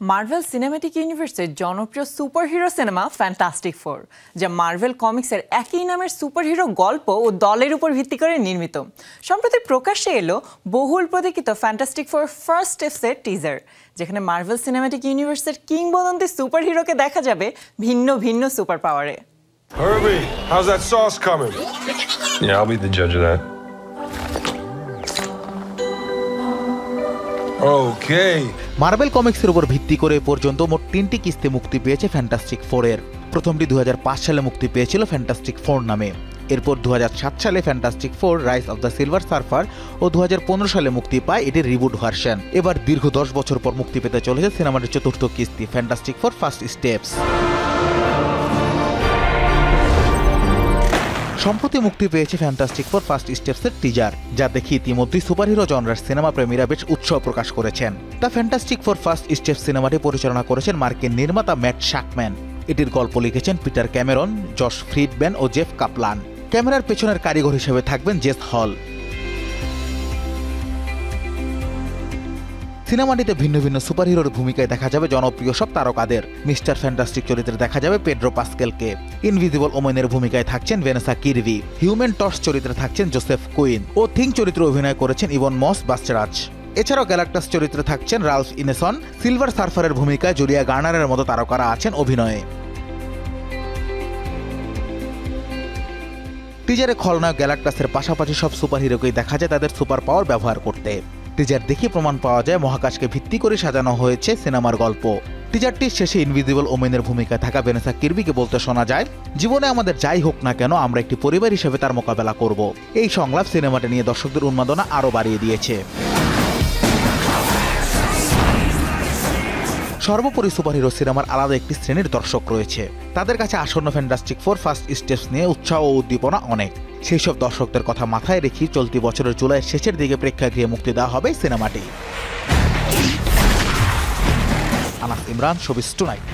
Marvel cinematic ইউনিভার্সের জনপ্রিয় superhero cinema fantastic four, যা মার্ভেল কমিক্সের একই নামের সুপারহিরো গল্প ও দলের উপর ভিত্তি করে নির্মিত। সম্প্রতি প্রকাশ্যে এলো বহুল প্রতীক্ষিত ফ্যান্টাস্টিক ফোর ফার্স্ট স্টেপসের টিজার, যেখানে মার্ভেল সিনেম্যাটিক ইউনিভার্সের কিংবদন্তি সুপারহিরোকে দেখা যাবে ভিন্ন ভিন্ন সুপার পাওয়ারে। Herbie, how's that sauce coming? Yeah, I'll be the judge of that. Okay. Marvel কমিক্সের উপর ভিত্তি করে পর্যন্ত মোট 3টি কিস্তি মুক্তি পেয়েছে ফ্যান্টাস্টিক ফোরের। প্রথমটি 2005 সালে মুক্তি পেয়েছিল ফ্যান্টাস্টিক ফোর নামে। এরপর 2007 সালে Fantastic Four Rise of the Silver Surfer ও 2015 সালে মুক্তি পায় এটির রিবুট ভার্সন। এবার দীর্ঘ 10 বছর পর মুক্তি পেতে চলেছে সিনেমাটির চতুর্থ কিস্তি ফ্যান্টাস্টিক ফোর ফার্স্ট স্টেপস। সম্প্রতি মুক্তি পেয়েছে ফ্যান্টাস্টিক ফোর ফার্স্ট স্টেপসের টিজার, যা দেখে ইতিমধ্যেই সুপারহিরো জনরার সিনেমা প্রেমীরা বেশ উৎসাহ প্রকাশ করেছেন। The fantastic four first steps সিনেমাটি পরিচালনা করেছেন মার্কিন নির্মাতা ম্যাট শাকম্যান। এটির গল্প লিখেছেন পিটার ক্যামেরন, জশ ফ্রিডম্যান ও জেফ কাপলান। ক্যামেরার পেছনের কারিগর হিসেবে থাকবেন জেস হল। সিনেমাটিতে ভিন্ন ভিন্ন সুপারহিরোর ভূমিকায় দেখা যাবে জনপ্রিয় সব তারকাদের। মিস্টার ফ্যান্টাস্টিক চরিত্রে দেখা যাবে পেড্রো পাস্কেলকে। ইনভিজিবল ওমেনের ভূমিকায় থাকছেন ভ্যানেসা কিরবি। হিউম্যান টর্চ চরিত্রে থাকছেন জোসেফ কুইন ও থিং চরিত্রে অভিনয় করেছেন ইভন মস বাস্টারাজ। এছাড়াও গ্যালাক্টাস চরিত্রে থাকছেন রালফ ইনেসন। সিলভার সার্ফারের ভূমিকায় জুলিয়া গার্নারের মতো তারকারা আছেন অভিনয়ে। টিজারে খলনায়ক গ্যালাক্টাসের পাশাপাশি সব সুপারহিরোকেই দেখা যায় তাদের সুপার পাওয়ার ব্যবহার করতে। টিজার দেখে প্রমাণ পাওয়া যায় মহাকাশকে ভিত্তি করে সাজানো হয়েছে সিনেমার গল্প। টিজারটির শেষে ইনভিজিবল ওমেনের ভূমিকায় থাকা ভ্যানেসা কিরবিকে বলতে শোনা যায়, জীবনে আমাদের যাই হোক না কেন আমরা একটি পরিবার হিসেবে তার মোকাবেলা করব। এই সংলাপ সিনেমাটি নিয়ে দর্শকদের উন্মাদনা আরও বাড়িয়ে দিয়েছে। সর্বোপরি সুপারহিরো সিনেমার আলাদা একটি শ্রেণীর দর্শক রয়েছে। তাদের কাছে আসন্ন ফ্যান্টাস্টিক ফোর ফার্স্ট স্টেপস নিয়ে উৎসাহ ও উদ্দীপনা অনেক। সেই সব দর্শকদের কথা মাথায় রেখে চলতি বছরের জুলাইয়ের শেষের দিকে প্রেক্ষাগৃহে মুক্তি দেওয়া হবে সিনেমাটি। Anas Imran, showbiz tonight.